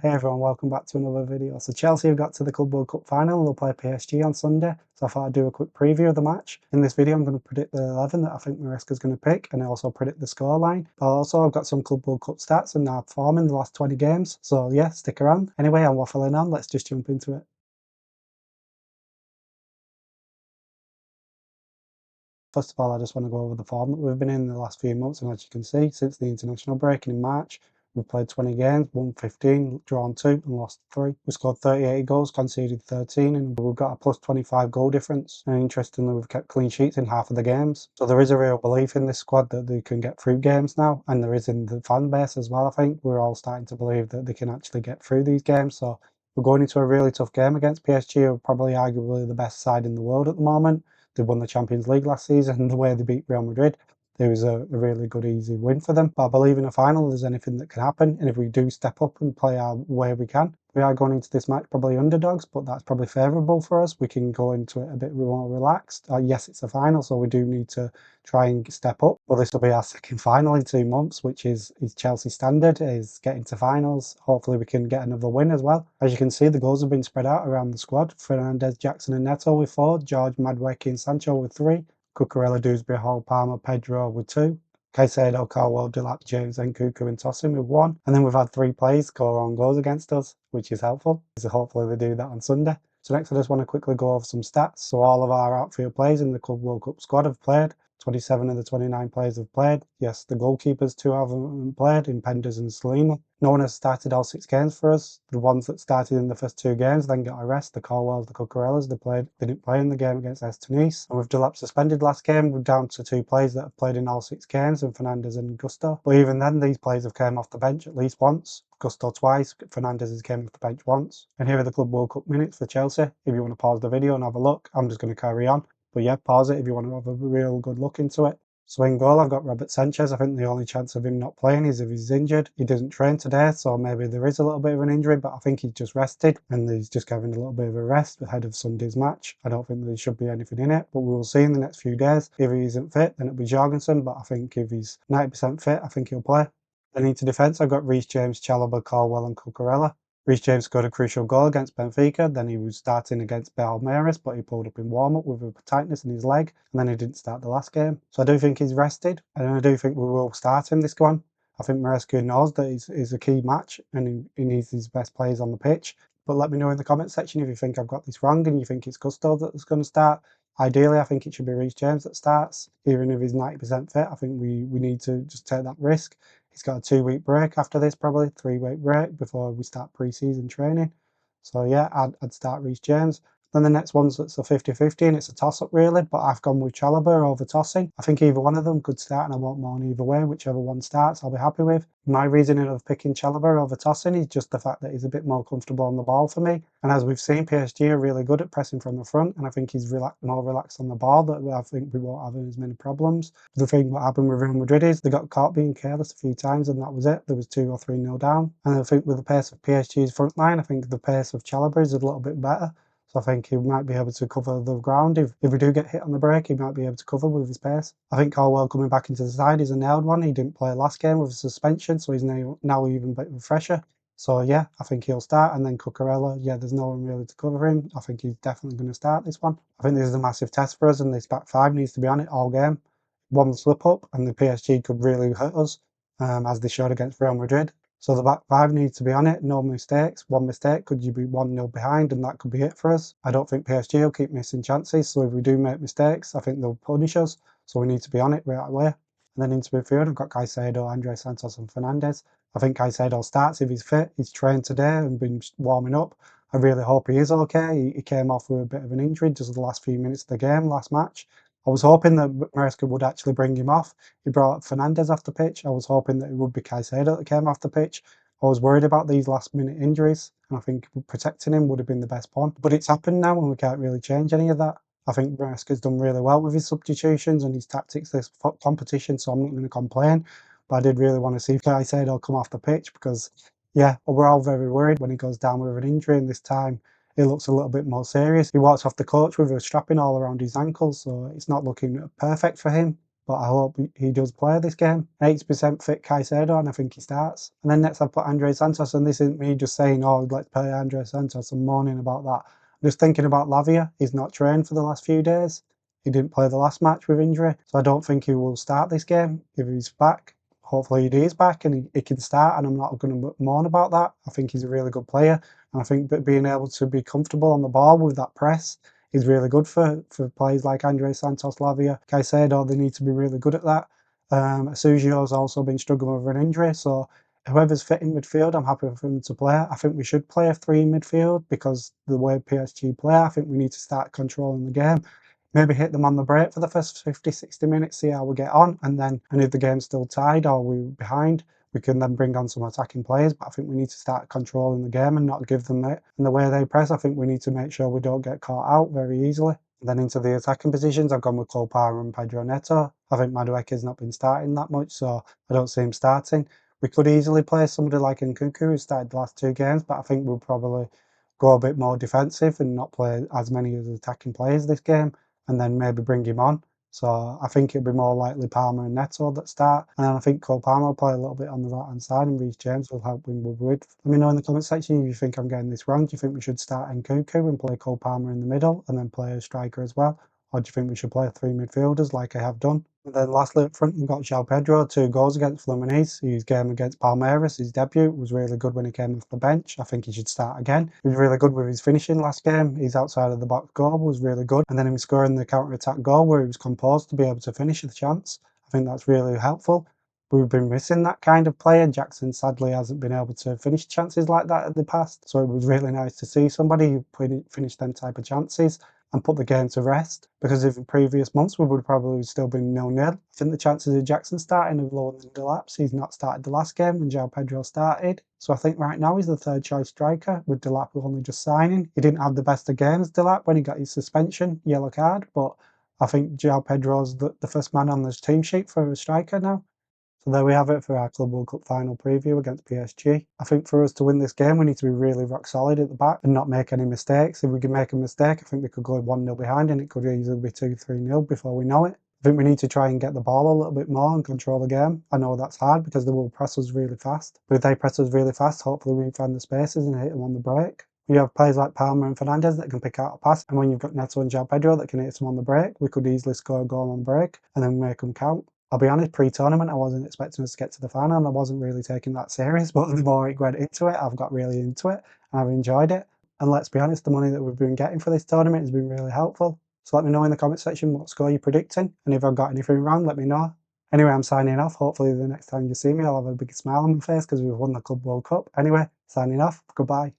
Hey everyone, welcome back to another video. So Chelsea have got to the Club World Cup final and they'll play PSG on Sunday. So I thought I'd do a quick preview of the match. In this video I'm going to predict the 11 that I think Maresca's going to pick and also predict the scoreline. But also I've got some Club World Cup stats and our form in the last 20 games. So yeah, stick around. Anyway, I'm waffling on, let's just jump into it. First of all, I just want to go over the form that we've been in the last few months, and as you can see, since the international break in March, we've played 20 games, won 15, drawn 2 and lost 3. We scored 38 goals, conceded 13, and we've got a plus 25 goal difference. And interestingly, we've kept clean sheets in half of the games. So there is a real belief in this squad that they can get through games now, and there is in the fan base as well. I think we're all starting to believe that they can actually get through these games. So we're going into a really tough game against PSG, who are probably arguably the best side in the world at the moment. They won the Champions League last season, and the way they beat Real Madrid, it was a really good, easy win for them. But I believe in a final, there's anything that can happen, and if we do step up and play our way we can, we are going into this match probably underdogs, but that's probably favourable for us. We can go into it a bit more relaxed. Yes, it's a final, so we do need to try and step up. But this will be our second final in 2 months, which is Chelsea standard, is getting to finals. Hopefully we can get another win as well. As you can see, the goals have been spread out around the squad. Fernandes, Jackson and Neto with 4, George, Madueke and Sancho with 3, Cucurella, Dewsbury, Hall, Palmer, Pedro with 2, Caicedo, Carwell, Delap, James and Cuckoo and Tosin with 1. And then we've had 3 players score on goals against us, which is helpful. So hopefully they do that on Sunday. So next I just want to quickly go over some stats. So all of our outfield players in the Club World Cup squad have played. 27 of the 29 players have played. Yes, the goalkeepers, 2 of them haven't played, in Penders and Salima. No one has started all 6 games for us. The ones that started in the first 2 games then got a rest. The Colwells, the Cucurellas, they didn't play in the game against Tunis. And with Delap suspended last game, we're down to 2 players that have played in all 6 games, and Fernandes and Gusto. But even then, these players have came off the bench at least once. Gusto twice, Fernandes has came off the bench once. And here are the Club World Cup minutes for Chelsea. If you want to pause the video and have a look, I'm just going to carry on. But yeah, pause it if you want to have a real good look into it. So in goal, I've got Robert Sanchez. I think the only chance of him not playing is if he's injured. He doesn't train today, so maybe there is a little bit of an injury, but I think he's just rested and he's just having a little bit of a rest ahead of Sunday's match. I don't think there should be anything in it, but we will see in the next few days. If he isn't fit, then it'll be Jorgensen, but I think if he's 90% fit, I think he'll play. Then into defence, I've got Reece James, Chalobah, Colwell and Cucurella. Reece James scored a crucial goal against Benfica, then he was starting against Palmeiras, but he pulled up in warm-up with a tightness in his leg, and then he didn't start the last game. So I do think he's rested, and I do think we will start him this one. I think Maresca knows that it's a key match, and he needs his best players on the pitch. But let me know in the comment section if you think I've got this wrong, and you think it's Gusto that's going to start. Ideally, I think it should be Reece James that starts, even if he's 90% fit. I think we need to just take that risk. He's got a 2-week break after this, probably 3-week break before we start pre-season training. So yeah, I'd start Reece James. Then the next one's it's a 50-50 and it's a toss-up really, but I've gone with Chalobah over Tosin. I think either one of them could start and I won't mind either way. Whichever one starts, I'll be happy with. My reasoning of picking Chalobah over Tosin is just the fact that he's a bit more comfortable on the ball for me. And as we've seen, PSG are really good at pressing from the front, and I think he's more relaxed on the ball, that I think we won't have as many problems. The thing what happened with Real Madrid is they got caught being careless a few times and that was it. There was 2 or 3-0 down. And I think with the pace of PSG's front line, I think the pace of Chalobah is a little bit better. So I think he might be able to cover the ground. If we do get hit on the break, he might be able to cover with his pace. I think Colwell coming back into the side is a nailed one. He didn't play last game with a suspension, so he's now even a bit fresher. So yeah, I think he'll start. And then Cucurella, yeah, there's no one really to cover him. I think he's definitely going to start this one. I think this is a massive test for us, and this back 5 needs to be on it all game. One slip up and the PSG could really hurt us, as they showed against Real Madrid. So the back 5 needs to be on it, no mistakes. One mistake, could you be 1-0 behind, and that could be it for us. I don't think PSG will keep missing chances, so if we do make mistakes, I think they'll punish us. So we need to be on it right away. And then into midfield, I've got Caicedo, Andre Santos and Fernandes. I think Caicedo starts if he's fit. He's trained today and been warming up. I really hope he is okay. He came off with a bit of an injury just the last few minutes of the game, last match. I was hoping that Maresca would actually bring him off. He brought Fernandes off the pitch. I was hoping that it would be Caicedo that came off the pitch. I was worried about these last minute injuries, and I think protecting him would have been the best one. But it's happened now and we can't really change any of that. I think Maresca's done really well with his substitutions and his tactics this competition, so I'm not going to complain. But I did really want to see Caicedo come off the pitch because, yeah, we're all very worried when he goes down with an injury, and this time it looks a little bit more serious. He walks off the coach with a strapping all around his ankles, so it's not looking perfect for him. but I hope he does play this game. 80% fit Caicedo, and I think he starts. And then next I've put Andre Santos, and this isn't me just saying, oh, let's play Andre Santos and moaning about that. I'm just thinking about Lavia. He's not trained for the last few days. He didn't play the last match with injury, so I don't think he will start this game if he's back. Hopefully he is back and he can start, and I'm not going to moan about that. I think he's a really good player, and I think that being able to be comfortable on the ball with that press is really good for players like Andre Santos, Lavia, Caicedo. They need to be really good at that. Sergio's also been struggling with an injury, so whoever's fit in midfield, I'm happy for him to play. I think we should play a 3 in midfield because the way PSG play, I think we need to start controlling the game. Maybe hit them on the break for the first 50, 60 minutes, see how we get on, and if the game's still tied or we're behind, we can then bring on some attacking players. But I think we need to start controlling the game and not give them it. And the way they press, I think we need to make sure we don't get caught out very easily. And then into the attacking positions, I've gone with Cole Palmer and Pedro Neto. I think Madueke's not been starting that much, so I don't see him starting. We could easily play somebody like Nkunku, who started the last 2 games, but I think we'll probably go a bit more defensive and not play as many of the attacking players this game, and then maybe bring him on. So I think it'll be more likely Palmer and Neto that start. And then I think Cole Palmer will play a little bit on the right-hand side, and Reece James will help him with width. Let me know in the comment section if you think I'm getting this wrong. Do you think we should start Nkunku and play Cole Palmer in the middle and then play a striker as well? Or do you think we should play 3 midfielders like I have done? And then lastly up front, we've got João Pedro, 2 goals against Fluminense. His game against Palmeiras, his debut, was really good when he came off the bench. I think he should start again. He was really good with his finishing last game. His outside of the box goal was really good. And then him scoring the counter-attack goal where he was composed to be able to finish the chance. I think that's really helpful. We've been missing that kind of player. Jackson sadly hasn't been able to finish chances like that in the past. So it was really nice to see somebody who finished them type of chances and put the game to rest, because if in previous months we would have probably still been 0-0. I think the chances of Jackson starting are lower than Delap's. He's not started the last game when João Pedro started, so I think right now he's the 3rd choice striker, with Delap only just signing. He didn't have the best of games, Delap, when he got his suspension, yellow card, but I think João Pedro's the first man on this team sheet for a striker now. So there we have it for our Club World Cup final preview against PSG. I think for us to win this game, we need to be really rock solid at the back and not make any mistakes. If we can make a mistake, I think we could go 1-0 behind and it could easily be 2-3-0 before we know it. I think we need to try and get the ball a little bit more and control the game. I know that's hard because they will press us really fast. But if they press us really fast, hopefully we find the spaces and hit them on the break. You have players like Palmer and Fernandes that can pick out a pass, and when you've got Neto and João Pedro that can hit them on the break, we could easily score a goal on break and then make them count. I'll be honest, pre-tournament I wasn't expecting us to get to the final and I wasn't really taking that serious, but the more it went into it, I've got really into it and I've enjoyed it. And let's be honest, the money that we've been getting for this tournament has been really helpful. So let me know in the comment section what score you're predicting, and if I've got anything wrong, let me know. Anyway, I'm signing off. Hopefully the next time you see me, I'll have a big smile on my face because we've won the Club World Cup. Anyway, signing off. Goodbye.